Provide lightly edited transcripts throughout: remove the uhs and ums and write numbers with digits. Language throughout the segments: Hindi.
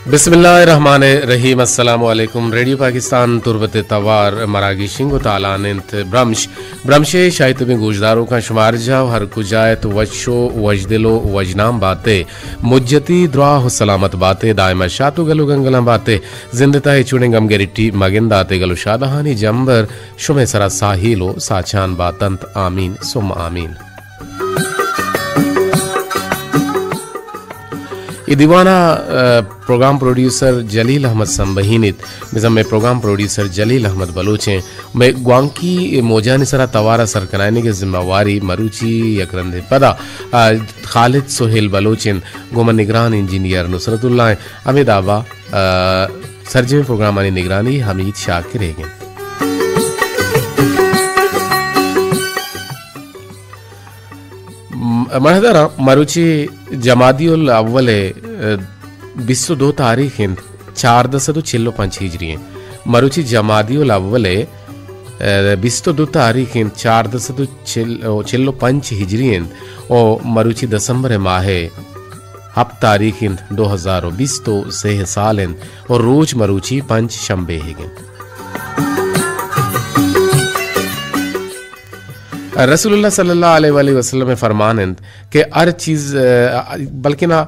बिस्मिल्लाहिर्रहमानिर्रहीम। अस्सलामु अलैकुम। रेडियो पाकिस्तान तुर्बत तवार मरागी शिंगो तालानंत ब्रमशे शायद में गुजदारों का शुमार जाओ हर कुजायत वशो वजदिलो वजनाम बातें मुज्जती द्वाह सलामत बातें दायमा शातु गलु गंगलम बातें जिंदता चुने गम गेरिटी मगिंदाते गलु शादहानी जंबर शुमे सरा साहिलो साचान बातंत आमीन सुम आमीन। ये दीवाना प्रोग्राम प्रोड्यूसर जलील अहमद संबहीनित मिज़म में प्रोग्राम प्रोड्यूसर जलील अहमद बलोचें मैं ग्वांकी मोजानी सरा तवारा सरकनाने की जिम्मेवारी मरूची यकरंदे पदा खालिद सोहेल बलोचें गोमन निगरान इंजीनियर नुसरतुल्लाह अमिद आबा सरजमी प्रोग्राम आनी निगरानी हमीद शाकिर रहेंगे। मरहदरा मरुची जमादियुल अव्वल 22 तारीख 4/10 हिजरी मरुची जमादियुल अव्वल 22 तारीख 4/10 हिजरी और मरुची दिसंबर माह हप तारीख 2020 तो सेह साल और रोज मरुची पंच शंबे है। रसूलुल्लाह सल्लल्लाहु अलैहि वसल्लम फरमानंद के हर चीज़ बल्कि ना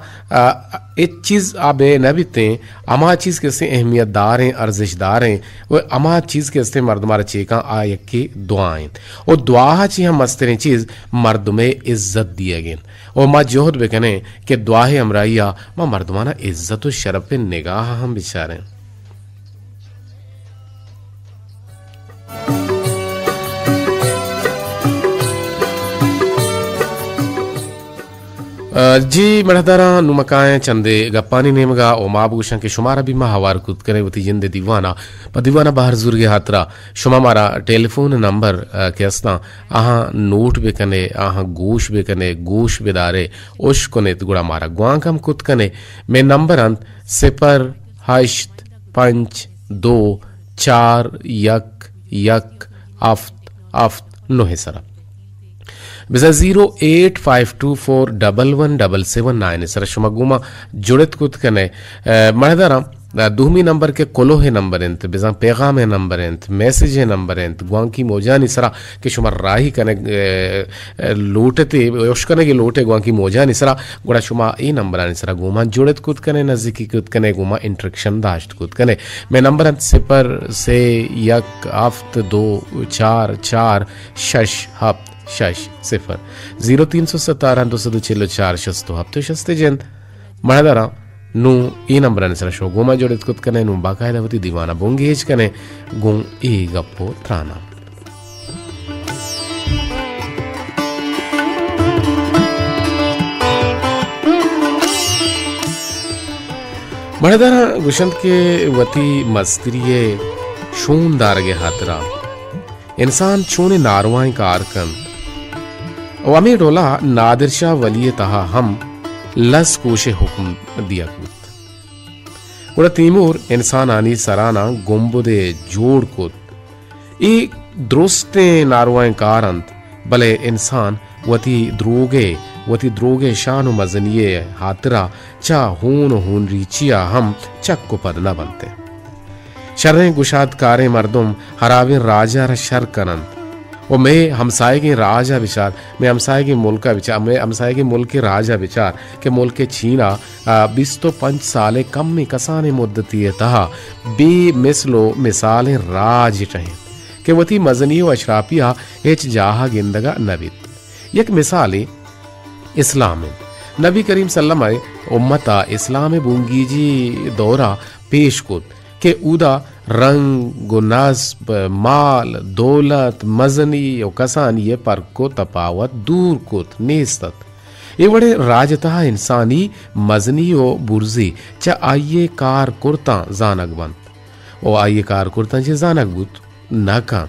एक चीज़ आबे नबीते अमा चीज़ के से अहमियत दार हैं अर्जिशदार हैं वो अमा चीज़ के से मर्दमार चेका आय की दुआएं और दुआ ची हम मस्तरे चीज़ मर्द में इज्जत दिए गए और माँ जोहद बेकने के दुआहे अमराइया माँ मर्दमाना इज्जत और शरफ पे निगाह हम बिचारे जी मरहदारा नुमकाएं चंदे गप्पानी नेमगा ओ माबूशा के शुमारा भी माँ हवार कुद करे वती जिंदे दीवाना पर दीवाना बाहर जुर्गे हातरा शुमा मारा टेलीफोन नंबर के अस्ता आहा नोट बेकने आहा गोश बेकने गोश बेदारे ओश कोने गुड़ा मारा गुआं कम कुद कने में नंबर अंत 0-5-2-4-1-1 सरा बिजा 08524117779 सर शुमागुमा जुड़त कुत कने मरहदारा दूमी नंबर के कोलोहे नंबर इंत बिजा पैगाम है नंबर इंत मैसेज है नंबर इंत ग्वांकी मोजानी सरा के शुमार राही कने लोटते योशकने के लोटे ग्वांकी मोजानी सरा गुड़ा शुमा ई नंबर आने सरा गुमा जुड़त कुत कने नजदीकी कुत कने गुमा इंट्रक्शन दाश्त कुत कने मैं नंबर अंत 0-1-2-4-4-6-0 317-246 जंत मरहदारा नू ई नंबर अनुसार शो गोमा जोड़ित कुत कने नू बाकायदा वती दीवाना बोंगेज कने गुं ई गप्पो त्राना मरहदारा गुशंत के वती मस्तरिये शून दारगे हातरा इंसान चूने नारवाएं का आरकन वामी डोला नादिर शाह वली तहा हम लस कोशे हुक्म दिया कुत उड़ा तीमूर इंसान आनी सराना गुम्बुदे जोड़ कुत ई द्रोस्ते नारवाएं कारंत भले इंसान वती द्रोगे शानु मजनिये हातरा चा हून रीचिया हम चक को पद न बनते शर्रें गुशाद कारे मर्दुम हराविन राजा र शर कनंत और मैं हमसाए के राजा विचार मैं हमसाए के मुल्क का विचार मैं हमसाए के मुल्क के राजा विचार के मुल्क के छीना 25 साले कम में कसाने मुद्दती तहा बेमिसलो मिसालें राज चहें के वती मजनी व अशराफिया एच जाहा गिंदगा नबीत यक मिसाले इस्लाम नबी करीम सल्लम उम्मता इस्लाम बूंगीजी दौरा पेश कुत के उदा रंग नस्ब माल दौलत मजनी और कसान ये पर को तपावत दूर कुत नेस्तत ये बड़े राजतः इंसानी मजनी ओ बुर्जी चा आइये कार कुर्ता जानक बंत ओ आइये कार कुर्ता जे जानक बुत नाका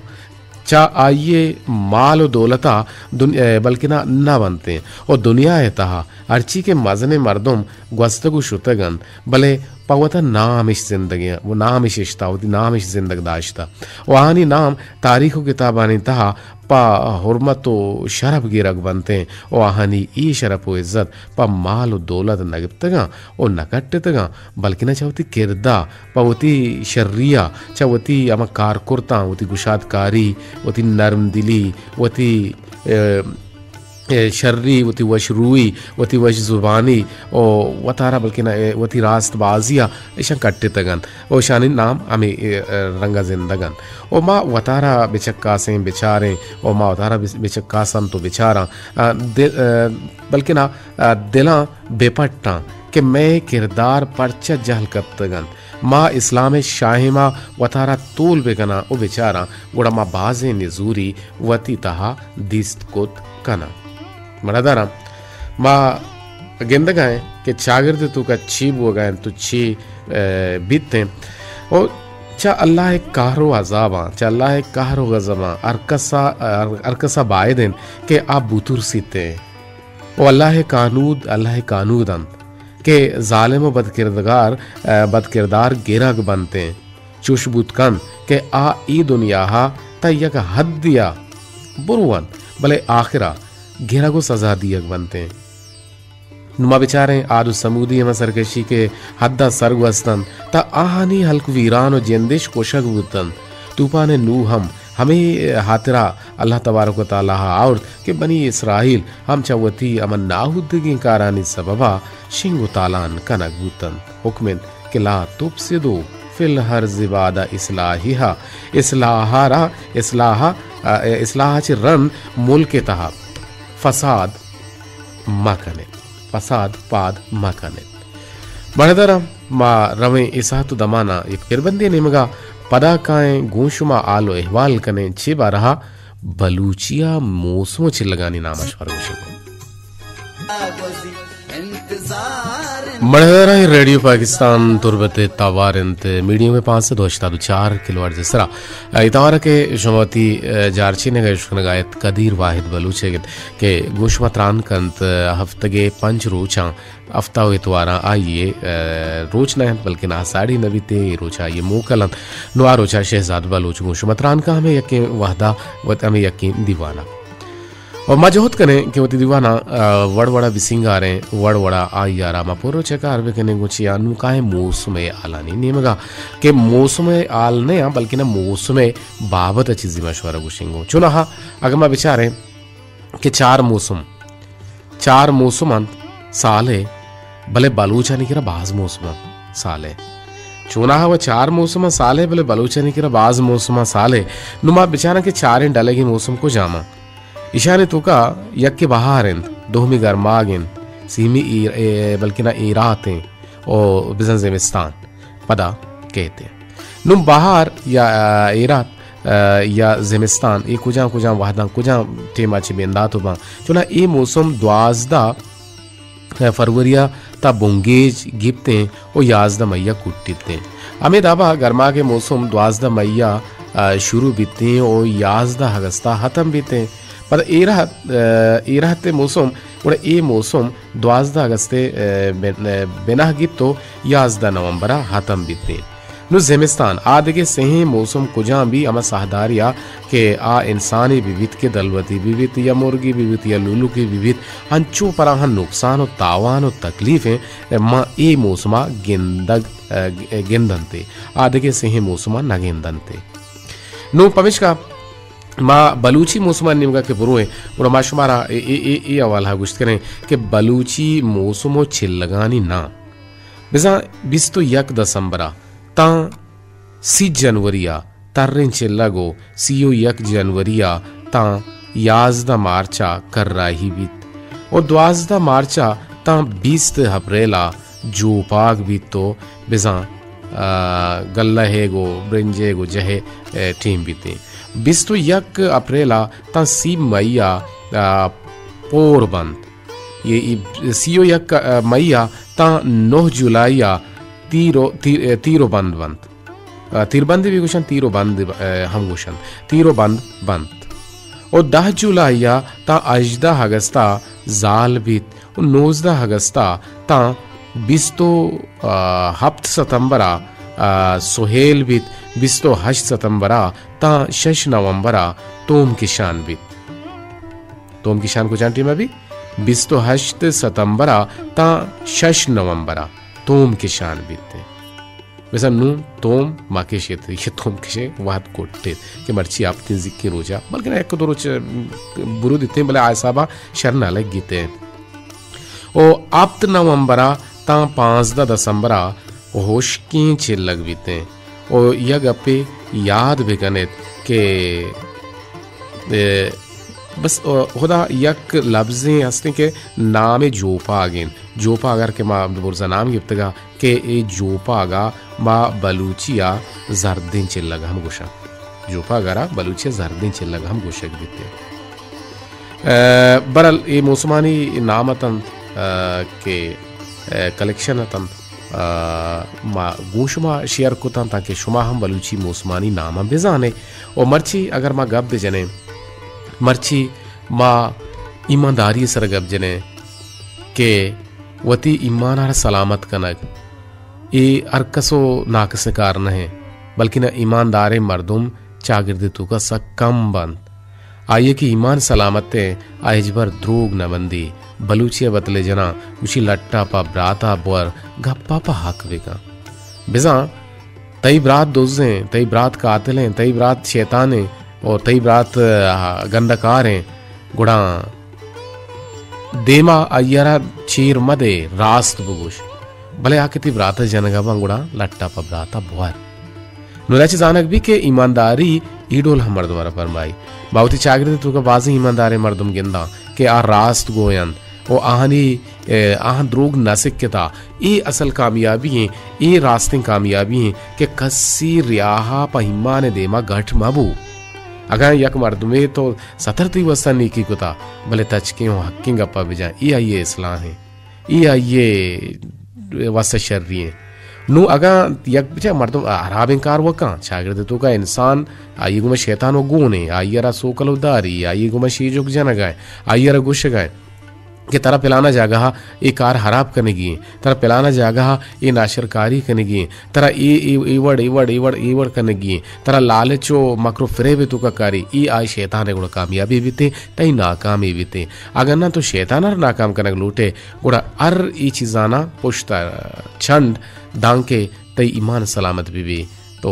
चा आइये माल दौलता बल्कि ना बनते और दुनिया है तहा अर्ची के मजने मर्दुम ग्वस्तगु शुतगन भले पवता नामिश जिंदगी वो नामिश इश्ता होती नामिश जिंदगी दाश्ता वहानी नाम तारीख किताबानी तहा पा हुर्मत व शरफ गिरक बनते हैं वहानी ई शरफ व इज्जत पा माल व दौलत नगतगा और नकटतगा बल्कि न चाहती किरदा पवती शर्रिया चाहती अमा कारकुरता वती गुशादकारी वती नरम दिली वती शर्री वती वशरूई वती वश जुबानी ओ वतारा बल्कि ना वती रास्त बाजिया ऐसा कट्टे तगन ओ शानी नाम हमें रंगा जिंदगन ओ माँ वतारा बेचक्का से बेचारे ओ माँ वतारा बेचक्का सन तो बेचारा बल्कि ना दिला बेपट्टा कि मैं किरदार परचा जहल कब तगन माँ इस्लाम शाहिमा वतारा तूल बेगना ओ बेचारा गुड़ा माँ बाजे निजूरी वती तहा दिस्त कुत कना मनादारा माँ गेंद गाए कि चागिर्द तू का छी वो गाए तू छी बीतते और चा अल्लाह कहरो अजाबा चा अल्लाह कहरो गजबा अरकसा बायदन के आप बुतुर सीते ओ अल्लाह कानूदन के जालिम बदकिरदार गिरग बनते चुशबुत कन के आ ई दुनिया हा तयक हद दिया बुरुवन भले आखिरा घेरा को सजा दियक बनते हैं नुमा बेचारे आदु समूदी में सरकशी के हद्दा सरगवस्तन ता आहानी हल्क वीरान और जेंदिश कोशक बुतन तूफान नू हमें हातरा अल्लाह तबारक व तआला और के बनी इसराइल हम चवती अमन नाहुद्दगी कारानी सबबा शिंगु तालान कनक बुतन हुक्मन के ला तुफसिदु फिल हर जिबादा इस्लाहिहा इस्लाहा च रन मुल्क तहा फसाद पाद मकने बड़दरा मा रवे इसातु दमाना एक फिरबंदी निमगा पदा काएं गोशुमा आलो अहवाल कने छिबा रहा बलूचिया मौसमो चिल्लगानी नामश्वर मड़हरा रेडियो पाकिस्तान तुरबते तावारंत मीडियम में 5 से 2.4 किलोवाट जिसरा इतारा के शमती जारची ने गायत कदीर वाहिद बलूचे के गोशमत्रान कंत हफ्तगे पंच रोचा हफ्ता इतवारा आइए रोच न बल्कि ना साड़ी नबी ते रोचा ये मोकलन नुआ रोचा शहजाद बलूच गोशमत्रान का हमें यकीन वहदा वत हमें यकीन दीवाना और मजहूत कने कि वती दीवाना वड़वड़ा बिसिंगारे वड़वड़ा आयारा मापुरो चकार वे कने गुची अनु काहे मौसमे आलानी नेमगा के मौसमे आल ने बल्कि ना मौसमे बाबत चीज मशवरा गुशिंगो चुनाहा अगर मैं विचारे कि चार मौसम साले भले बलूचा नहीं किरा बाज मौसम साले चुनाहा वो चार मौसम साले भले बलूचा नहीं किरा बाज मौसम साले नुमा बिचारा के चार डलेगी मौसम को जामा इशारे तो का यक के बहारें दोहमी गर्मागिन सीमी बल्कि ना ईरातें और बिजन ज़िमिस्तान पदा कहते हैं नुम बहार या ईरात या ज़िमिस्तान ये कुजा वाहदा कुजा टेमा चिबेंदा तो बा चुना ये मौसम 12 फरवरिया ता बुंगेज गिपते और 11 मईया कुट्टिते हमें दाबा गर्मा के मौसम 12 मईया शुरू बीते और 11 अगस्ता खत्म बीते पर इराहते मौसम और ये मौसम 12 अगस्ते बेना गिप तो 11 नवंबर हातम बीते नु ज़िमिस्तान आदगे सही मौसम कुजा भी अमा सहदारिया के आ इंसानी विविध के दलवती विविध या मुर्गी विविध या लुलू की विविध हंचो पराह नुकसान और तावान और तकलीफें माँ ये मौसमा गेंदनते आदगे सही मौसमा न गेंदनते नु पविश का माँ बलूची मौसम निमगा के बुरुए और माशुमारा ये अवाला गुश्त करें कि बलूची मौसमो छिल्लगानी ना बिजा 21 दिसंबरा ता 3 जनवरिया तर्रें चिल्लगो सीओ 1 जनवरिया ता 11 मार्चा कर रही बीत और 12 मार्चा ता 20 अप्रैला जो पाग बीत तो बिजा गल्ला है गो ब्रिंजे गो जहे टीम बीते 21 अप्रैला ता 3 मईया पोरबंद ये सीओ 1 मईया ता 9 जुलाईया तीरो बंद तीरबंद भी गुशन तीरो बंद हम गुशन तीरो बंद और 10 जुलाईया ता 18 अगस्ता जाल बीत और 19 अगस्ता ता बिस्तो हफ्त सितंबरा सोहेल बित बिस्तो 8 सितंबरा ता 6 नवंबरा तोम किशान बित। तोम किशान को जानती मैं भी 28 सितंबरा ता 6 नवंबरा तोम किशान बीते वैसा नू तोम माके क्षेत्र ये तोम किशे वाद कोटे के मर्ची आप तीन जिक्की रोजा बल्कि ना एक दो रोज बुरु दिते भले आयसाबा शरण अलग गीते ओ आप्त नवंबरा ता 5 दिसंबरा होश की चिल लग बीते ओ यह गप्पे याद भी कने के बस खुदा यक लफ्ज़ें हंसने के नाम जोपा आगेन जोपा अगर के माँ बुरजा नाम गिफ्तगा के ए जोपा आगा माँ बलूचिया जर्दिन चिल लगा हम गोशा जोपा अगरा बलूचिया जर्दिन चिल लगा हम गोशा गिफ्ते बरल ये मौसमानी नामतन के कलेक्शन अतन माँ गोशमा शेयर को तन ताकि शुमा हम बलूची मौसमानी नाम बेजाने और मर्ची अगर माँ गब जने मर्ची माँ ईमानदारी सर गब जने के वती ईमानार सलामत कनक ए अरकसो नाकसकार न है बल्कि न ईमानदार मर्दुम चागिर्द तू का सा कम बंद आइए कि ईमान सलामते आइजबर द्रोग न बंदी बलूचिया बतले जना उसी लट्टा पा ब्राता बोर गप्पा पा हक बेगा बिजा तई ब्रात दोजें तई ब्रात कातिलें तई ब्रात शैतानें और तई ब्रात गंदकार हैं गुड़ा देमा अयरा चीर मदे रास्त बुगुश भले आके ती ब्रात जनगा गुड़ा लट्टा पा ब्राता बोर नुराची जानक भी के ईमानदारी ईडोल हमर द्वारा फरमाई बाउती चागिर तू का बाजी ईमानदार मर्दुम गिंदा के आ रास्त गोयन ओ आहनी आह द्रोग नसिक के था ये असल कामयाबी है ये रास्ते कामयाबी है कि कस्सी रियाहा पहिमा ने देमा गठ मबू अगर यक मर्दुमे तो 70 वस्ता नीकी कुता भले तचके हो हक्किंग गप्पा बिजा ये आइए इस्लाम है ये आइए वस्ता शर्री है नु अगर यक बिचा मर्दुम हराब इंकार वका चागिर तो का इंसान आइए गुमा शैतान वो गुने आइए रा सोकल उदारी आइए गुमा शीजुक जन गए आइए रा गुश गए कि तरह पिलाना जागा ये कार हराब करने की तरह पिलाना जागा ये नाशरकारी करने की तरह ये करने की तरह लालचो मकरो फिरे भी तुका कारी ये आई शैतान गुड़ा कामयाबी बीते तई नाकामी बीते अगर ना तो शैतान नाकाम करने लूटे गुड़ा अर ये चीज़ाना पुश्ता छंड दांके तई ईमान सलामत भी तो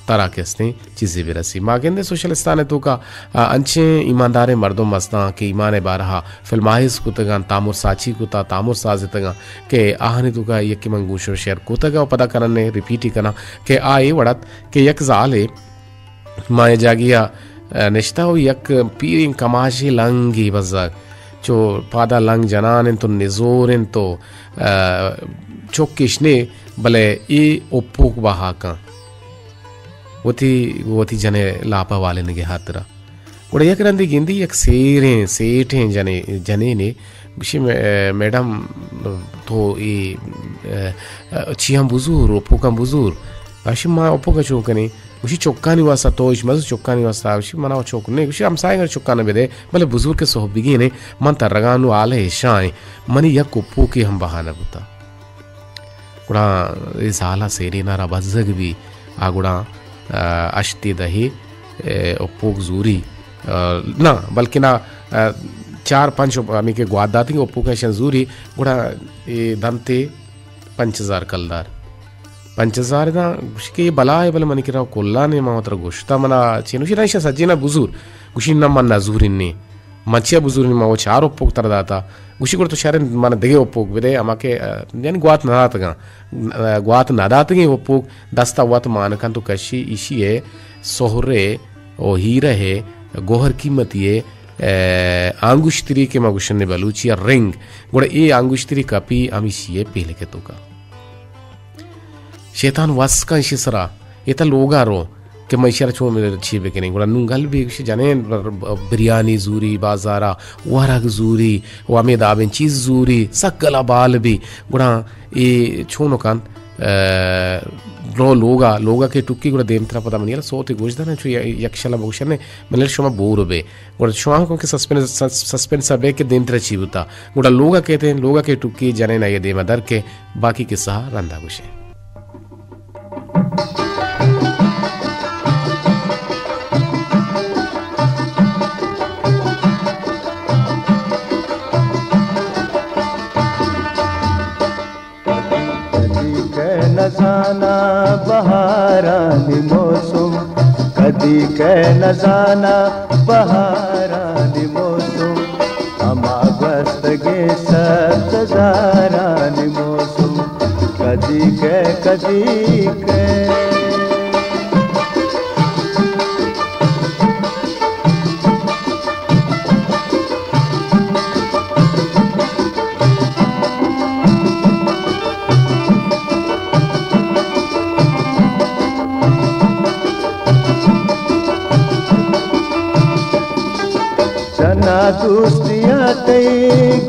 तरह के हंसते चीज़ें भी रसी माँ कहते सोशलिस्तान तो का अंचे ईमानदार मर्दों मस्ता के ईमान बारहा फिल्माइज कुतगा तामुर साची कुता तामुर साज तगा के आहने तो का यक मंगूशर शेयर कुतगा पता करने रिपीट ही करना के आए वड़त के यक जाले माए जागिया निश्ता हो यक पीरिंग कमाशी लंगी बजक जो पादा लंग जनान तो निजोर तो चौकिशने भले ये ओपुक बहा का वती जने लापा वाले ने हातरा गुड़ा यक रंदी गिंदी यक सेठें जने ने बिशी मैडम तो ये छियां बुजुर ओपो का बुजुर अशी माँ ओपो का चौकने उसी चौका नहीं वास्ता तो इस मज़े चौका नहीं वास्ता उसी मना चौक नहीं उसी हम साइंगर चौका न बेदे भले बुजुर्ग के सोहबिगी ने मन तरगानु आले शाय मनी यक ओपो के हम बहाना बुता गुड़ा इस हाला सेरी नारा बज़ग भी आगुड़ा अश्ती दही ओपोक जूरी ना बल्कि ना 4-5 आमी के ग्वादाती ओपो का जूरी गुड़ा ये दंते 5000 कलदार 5000 ना के बला है बल मन की राव कोल्ला ने मात्र गोश्ता मना चेनुशी ना सज्जना बुजुर गुशी ना मन नजूरिन ने मच्छिया बुजुर्ग माँ वो 4 ओपोक तर दाता गुशी को तो शारे मन देगे ओपोक बेदे अमाके यानी ग्वात नादातगा ग्वात नादातगे ओपोक दस्ता वत मानकन तो कशी इशी है सोहरे ओ हीरा है गोहर कीमती है आंगुश्तरी के मगुशन ने बलूचिया रिंग गोड़े ये आंगुश्तरी कपी अमिशी है पहले के तो का शैतान वस का इसी सरा ये तो लोगा रो कि मैं इशारा छोड़ मेरे अच्छी बेके नहीं गुड़ा नूंगल भी कुछ जाने बिरयानी जूरी बाजारा वरग जूरी वामे दाबें चीज़ जूरी सकला बाल भी गुड़ा ये छोनो कान रो लोगा के टुक्की गुड़ा देमत्रा पता मनियला सोते गोजदाना चु यक्षला भूषणे मनल शोमा बोरबे गुड़ा शोमा को के सस्पेंस अबे के देमत्रा चीबुता गुड़ा लोगा कहते हैं लोगा के टुक्की जने ना ये देमा दर के बाकी के सहा रंदा गुशे नजाना बहारानी मौसम कदी के नजाना बहारानी मौसम अमागस्त गे सजारानी मौसम कदी के चना दोस्तियाँ तई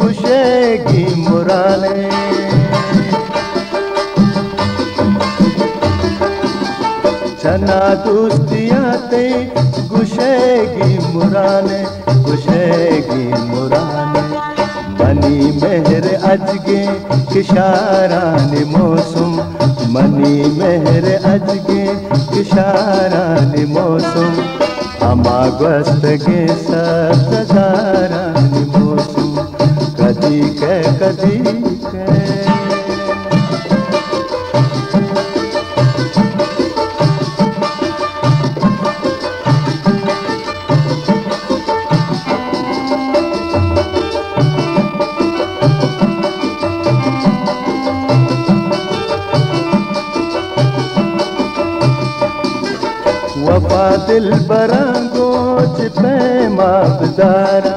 गुशेगी मुराने चना दोस्तियाँ तई गुशेगी मुराने मनी मेहर अजगे किशारानी मौसम मनी मेहर अजगे किशारानी मौसम अमागस्त गे सजारानी मौसम कदी के वफा दिल बरंगो पैमा बदारा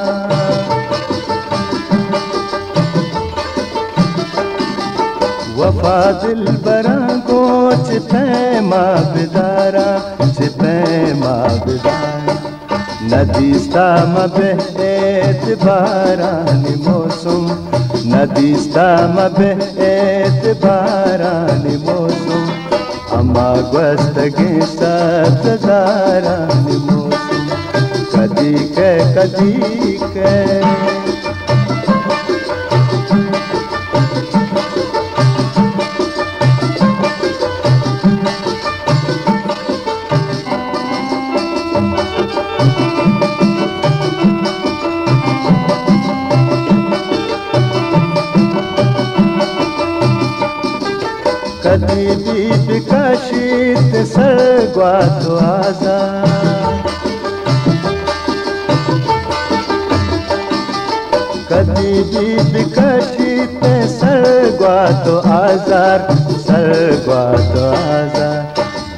वफा दिल बरंगो पैमा बदारा नदीस्ता मबेत बारानी मौसम नदीस्ता मबेत बारानी मौसम अमागस्त गे सजारानी मौसम कदी के कदी दीप का शीत सरगवा तो आजा कदी दीप का शीत सरगवा तो आजार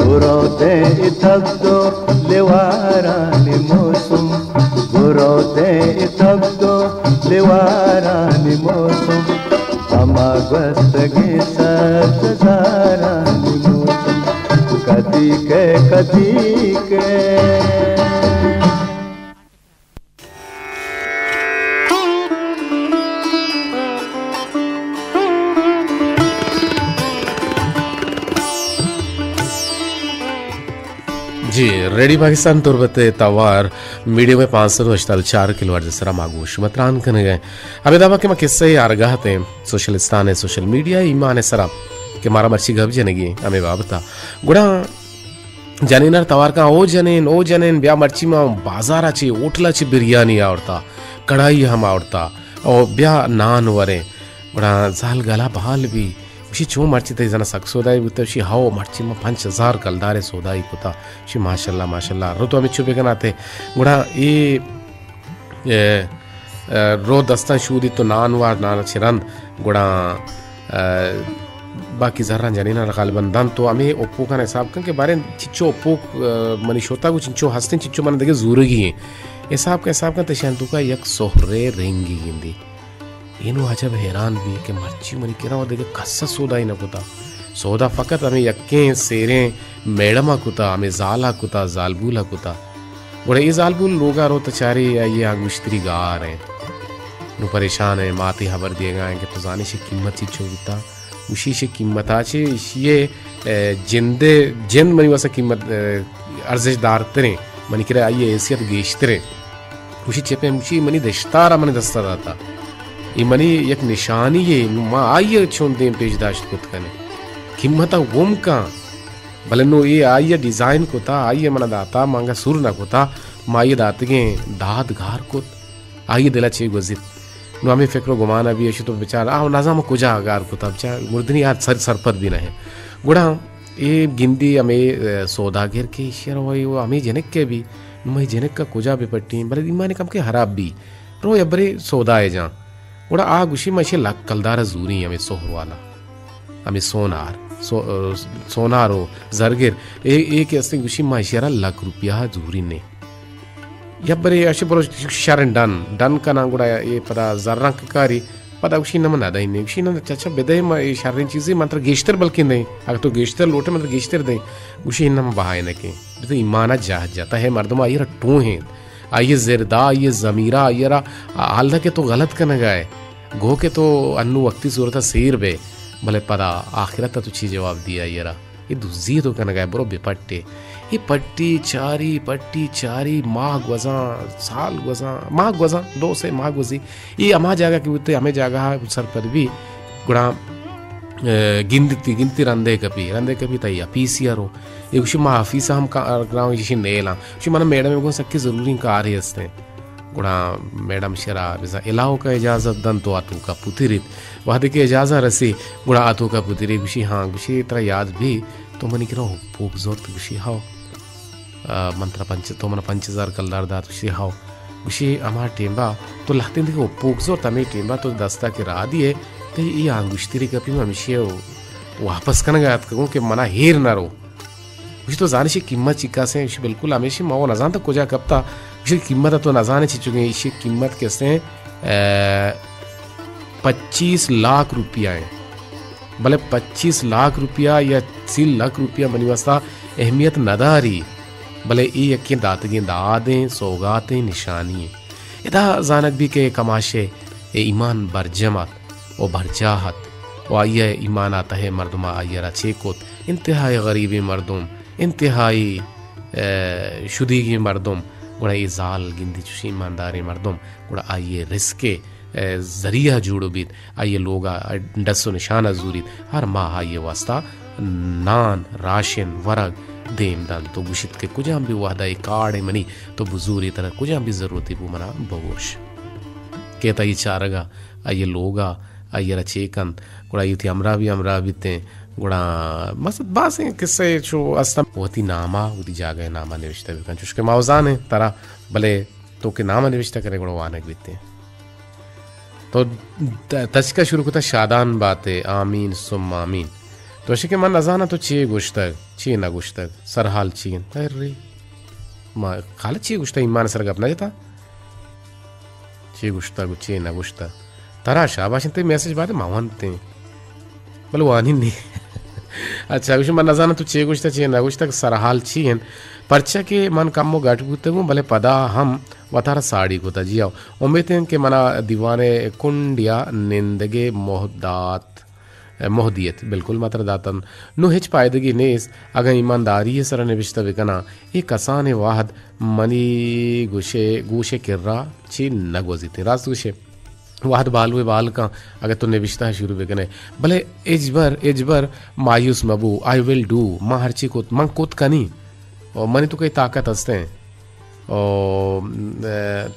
गुरो दे इतब दो लेवारानी मौसम गुरो दे इतब दो लेवारानी मौसम अमागस्त गे सजारानी मौसम कदी के जी रेडी पाकिस्तान तुरबते तवार मीडियो में 584 किलोवाट जसरा मागूश मतरान कने गए अबे दावा के मैं किस्से आरगाहते सोशलिस्तान है सोशल मीडिया ईमान है सरा के मारा मर्ची गब जनेगी हमें बाबता गुड़ा जनेनर तवार का ओ जनेन ब्या मर्ची में बाजार आची ओटला ची बिरयानी आवड़ता कढ़ाई हम आवड़ता और ब्या नान वरे गुड़ा जाल गला बहाल भी शी चो मर्ची ते जना सक सोदाई बुत शी हाओ मर्ची में 5000 कलदारे सोदाई पुता शी माशाल्लाह रो तो हमें चुपे कनाते गुड़ा ये रो दस्ता शूदी तो नानवार नान चिरंद गुड़ा बाकी जर्रा जनीना गालिबन दान तो हमें ओप्पो का हिसाब के बारे चिच्चो ओप्पो मनीषोता को चिंचो हस्ते चिच्चो मन देखे जूरगी है हिसाब का तशंतु का यक सोहरे रेंगी गिंदी इनु अजब हैरान भी कि मर्ची मनी केरा और देखे कस्सा सोदा ही न कुता सोदा फकत हमें यक्के सेरे मैडमा कुता हमें जाला कुता जालबूला कुता बड़े ये जालबूल लोगा रो तचारी या ये आग मिस्त्री गार हैं नु परेशान है माती हबर दिए गए कि तो जाने से कीमत ही छोड़ता उशीशे किंमताचे ये जिंद मनी वसा किंमत अर्जिश दारतरे मनी किरा आइए हैसियत गेश्तरे उशी चेपे उशी मनी दश्तारा मनी दस्ता दाता ये मनी एक निशानी है माँ आइए छोड़ दें पेशदाश्त कुत कने किम्मता गुम का भले नो ये आइए डिजाइन को था आइए मना दाता मांगा सुर ना को था माइए दातगे दाद घार कुत आइए दिला चे गुजित नो हमें फिक्रो गुमाना भी ऐसे तो बेचारा आओ नाज़ाम कुजा अगार को था बेचारा मुर्दनी यार सरपत भी ना है गुड़ा ये गिंदी हमें सौदा घेर के शेर वो हमें जनक के भी नुमाई जनक का कुजा भी पट्टी भले इमाने कम के हराब भी रो यबरे सौदा है जहाँ उड़ा आ गुशी मशे लाख कलदार जूरी हमें सोहर वाला हमें सोनार हो जरगिर एक ऐसे गुशी माशेरा लाख रुपया जूरी ने यब बरे ऐसे बरो शरण डन का ना गुड़ा ये पता जर्रा कारी पता गुशी नमन आदा ही नहीं गुशी ना चाचा बेदे ये शरण चीज़ें मंत्र गेश्तर बल्कि नहीं अगर तो गेश्तर लोटे मतलब गेश्तर दे गुशी नम बहाए न के तो ईमाना जाता है मर्दमा आइए टू हैं आइए ज़िरदा आइए ज़मीरा आइए रा हाल के तो गलत का न गाए गो के तो अन्नू वक्ती सूरत सेर बे भले पदा आखिरत तो ची जवाब दिया ये रा ये दूसरी तो कन गए बरो बेपट्टे ये पट्टी चारी माह गुजा साल गुजा माह गुजा 2 से माह गुजी ये अमा जागा की उतने हमें जागा सर पर भी गुड़ा गिनती रंदे कभी तैया पीसीआर हो ये कुछ माँ ऑफिस हम ग्राम जिसे नेला कुछ मन मैडम को सबकी जरूरी कार है इसने गुड़ा मैडम शरा बिजा इलाहो का इजाज़त दन तो आतू का पुतिरित वह देखे इजाज़त रसी गुड़ा आतू का पुतिरित कुछ हाँ कुछ तरह याद भी तो मनी करो पोक जोर तो कुछ हाओ मंत्र पंच तो मन 5000 कलदार दात कुछ हाओ कुछ हमारा टेम्बा तो लगते देखो पोक जोर तमें टेम्बा तो दस्ता के रा दिए तो ये आंगुश्तरी कपी में हमेशा वापस करना गया कहूँ कि मना हेर ना रो कुछ तो जाने से कीमत चिका से बिल्कुल हमेशा माओ नजान तक कुजा कब था कुछ कीमत तो नजाने ची चुके इसी कीमत कैसे 25 लाख रुपया है भले 25 लाख रुपया या 3 लाख रुपया बनी वस्ता अहमियत नदारी भले ये यकीन दातगे दादें सौगातें निशानी इदा जानक भी के कमाशे ईमान बरजमत और बरजाहत और आइए ईमान आता है मर्दमा आइए रचे कोत इंतहाई गरीबी मर्दम इंतहाई शुदीगी मर्दम गुड़ा ये जाल गिंदी चुशी ईमानदारी मर्दम गुड़ा आइए रिस्के जरिया जुड़ो बीत आइए लोग डसो निशाना जूरीत हर माह आइए वास्ता नान राशन वरग देम दान तो गुशित के कुछ भी वादा काड़े मनी तो बुजूरी तरह कुछ भी जरूरत है वो मना बगोश कहता ये चारगा आइए लोगा आइए रचेकन गुड़ा युति अमरा बीते गुड़ा मस्त बास है किससे जो अस्तम होती नामा उदी जागे नामा निविष्टा बिकन चुष्के मावजान है तरह भले तो के नामा निविष्टा करे गुड़ा वानक बीते तो तस्का शुरू होता शादान बातें आमीन सुम आमीन तो ऐसे के मन नजाना तो चे गुश्तक चे ना गुश्तक सरहाल चीन अरे माँ खाली चे गुश्तक ईमान सर अपना जाता चे गुश्तक चे ना गुश्तक तारा शाबाश ते मैसेज बात मावनते बोले वानी नहीं अच्छा कुछ मन नजाना तो चे गुश्तक चे ना गुश्तक सरहाल चीन पर्चा के मन कम गाट गुते हूँ भले पदा हम वतारा साड़ी को तजियाओ उम्मीद है कि मना दीवाने कुंडिया निंदगे मोहदियत बिल्कुल मात्र दातन नु हिच पायदगी नेस अगर ईमानदारी सर निविष्ट विकना एक कसान वाहद मनी गुशे किर्रा ची नगवजीते रास्त गुशे वाहद बालवे बाल का अगर तो निविष्टा शुरू विकने भले एजबर मायूस मबू आई विल डू माँ हरची कोत मंग कोत कनी और मनी तो कई ताकत हंसते हैं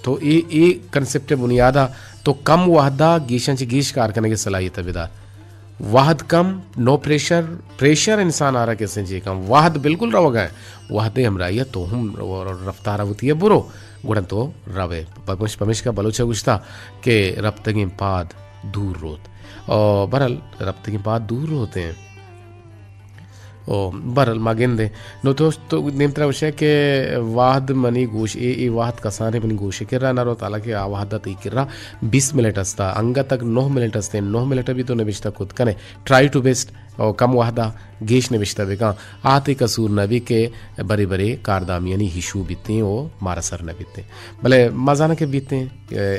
तो ये कंसेप्ट बुनियादा तो कम वाहदा गीशांची गीश कार करने की सलाहियत है बिदार वाहद कम नो प्रेशर इंसान आ रहा कैसे जी कम वाहद बिल्कुल रव गए वाहदे हम राइया तो हम रफ्तार होती है बुरो गुड़न तो रवे पमिश का बलोचा गुस्ता के रफ्तगी पाद दूर रोत और बरल रफ्तगी पाद दूर होते हैं ओ बरल मागेंदे नो तो नेमतरा विषय के वाहद मनी गोश ए वाहद कसाने मनी गोशे किर्रा नारो ताला के आवाहदा ती किर्रा 20 मिनट अस्ता अंगा तक 9 मिनट अस्ते 9 मिनट भी तो नबिश्ता खुद कने ट्राई टू बेस्ट और कम वाहदा गेश नबिश्ता बेका आते कसूर नबी के बड़े बड़े कारदामियानी हिशू बीते ओ मारा सर न बीते भले मजाना के बीते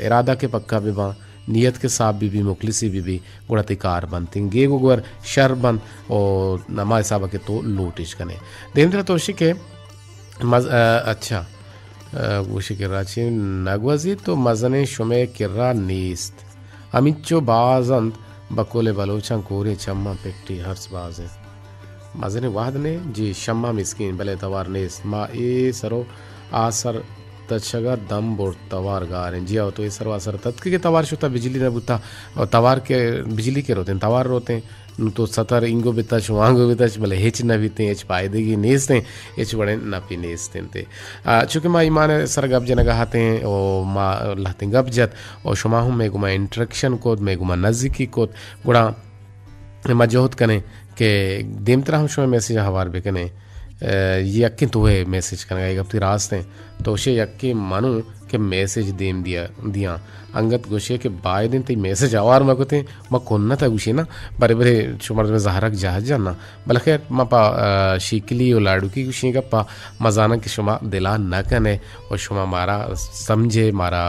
इरादा के पक्का बिबा नियत के साथ भी मुखलिसी भी गुड़ा तिकार बनती गे गुगर शर बन और नमा हिसाब के तो लूटिश कने देंद्र तोशी के अच्छा गोशी के राची नगवजी तो मजने शुमे किर्रा नीस्त अमिच्चो बाजंत बकोले बलोचन कोरे चम्मा पेट्टी हर्ष बाजे मजने वाद ने जी शम्मा मिस्किन भले तवार नेस मा ए सरो आसर तशगा दम बोर तवार गारे जी आओ तो ये सरवा सर तत्क के तवार शुता बिजली न बुता और तवार के बिजली के रोते हैं तवार रोते हैं नु तो सतर इंगो बितच वांगो बितच भले हेच न बीते हेच पाए देगी नेसते हेच बड़े न पी नेसते थे चूँकि माँ ईमान सर गप जन गहाते हैं और माँ लहते गप जत और शुमाहू में गुमा इंट्रक्शन कोद में गुमा नज़दीकी कोद गुड़ा मजोहत कने के देम तरह हम शुमे मैसेज हवार भी कने ये यक्की तो है मैसेज करने एक अपनी रास्ते तो उसे यक्की मानूं कि मैसेज देम दिया अंगत गोशे के बाय दिन ते मैसेज आवार मगते म कोन्ना था गुशे ना बरे बरे शुमार में जहरक जहाज जाना बल खैर म पा शिकली और लाडू की गुशे का पा मजाना के शुमा दिला न कने और शुमा मारा समझे मारा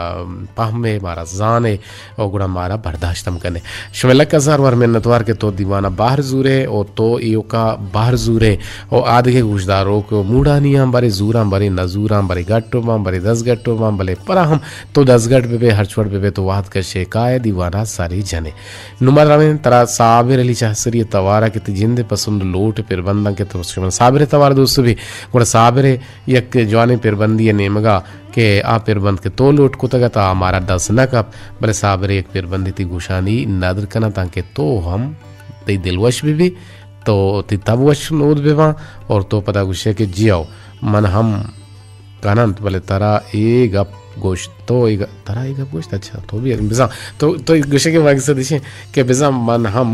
पहमे मारा जाने और गुड़ा मारा बर्दाश्तम कने शुमेला का जार वर मेहनतवार के तो दीवाना बाहर जूरे और तो इयो का बाहर जूरे और आधे के गुशदारों को मूडानियां बरे जूरा बरे नजूरा बरे गट्टो मां बरे 10 गट्टो मां भले पर हम तो 10 गट पे हरछवड़ पे तो वाद कर शेकाय दीवाना सारी जने नुमर रमें तरा साबिर अली चाहसरी तवारा के जिंदे पसंद लोट पिरबंदा के तो साबिर तवार दोस्त भी गुड़ा साबिर यक जवानी पिरबंदी नेमगा के आ पिरबंद के तो लोट को तक ता हमारा 10 न कप बड़े साबिर एक पिरबंदी ती गुशानी नदर कना ताकि तो हम ते दिलवश भी तो ती तबवश नोद बेवा और तो पता गुस्से के जियाओ मन हम कानंत भले तरा एक गप गोश्त तो एक तरा एक गोश्त अच्छा तो भी बिजा तो गुस्से के वाग से दिशे के बिजा मन हम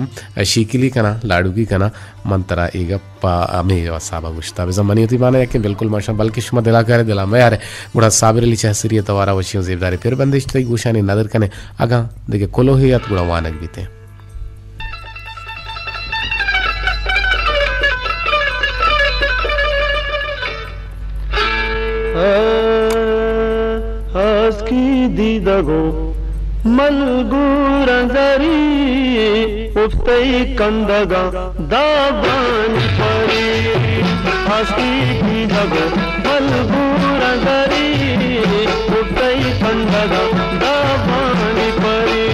शिकली कना लाडू की कना मन तरा एक पा हमें साबा गुश्ता बिजा मनी होती माना कि बिल्कुल माशा बल्कि शुमा दिला करे दिला मैं यार गुड़ा साबिर अली चाहसरी तवारा वशियों जेबदारी फिर बंदिश तो गुशानी नदर कने आगा देखे कोलो ही या गुड़ा वानक बीते Aski didago malguranzari uftai kandaga dabani pari Aski didago malguranzari uftai kandaga dabani pari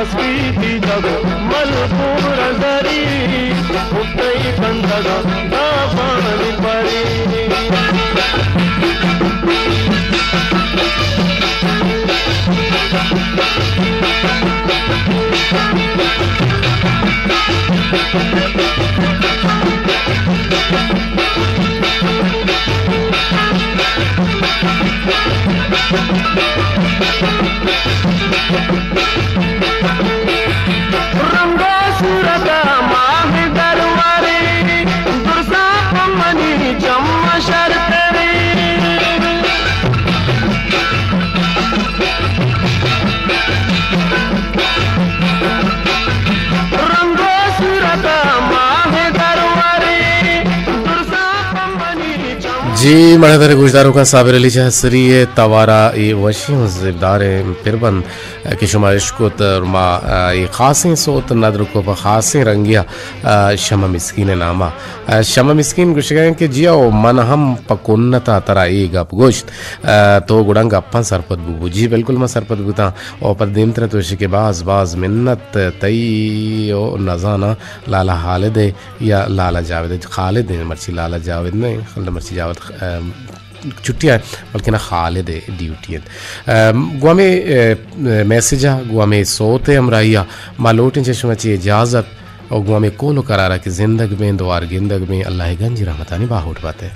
Aski dago malpura zari uttai kandaga dabani pari जी मणिधर गुजदारों का साबिर अली शहसरी तवारा ये वशियों ज़िबदार पिरबन कि शुमारिश को तरमा ये खासें सोत नदर को खासें रंगिया शमा मिस्कीन नामा शमा मिस्कीन गुशगें कि जिया मन हम पकुन्नता तरा ये गप गोश्त तो गुड़ंग अपन सरपत बुबू जी बिल्कुल मैं सरपत बुता और पर दिन तो के बाज बाज मिन्नत तई ओ नजाना लाला हालिद या लाला जावेद खालिद मर्ची लाला जावेद नहीं खल्ला मर्ची जावेद छुट्टियाँ बल्कि ना खालिद ड्यूटी गुआमे मैसेजा गुआमे सोते अमराइया मालोटें चश्मची इजाज़त और गुआमे कोलो करारा कि जिंदग में दुआर गिंदग में अल्लाह गंज रहमतानी बाहुट बात है।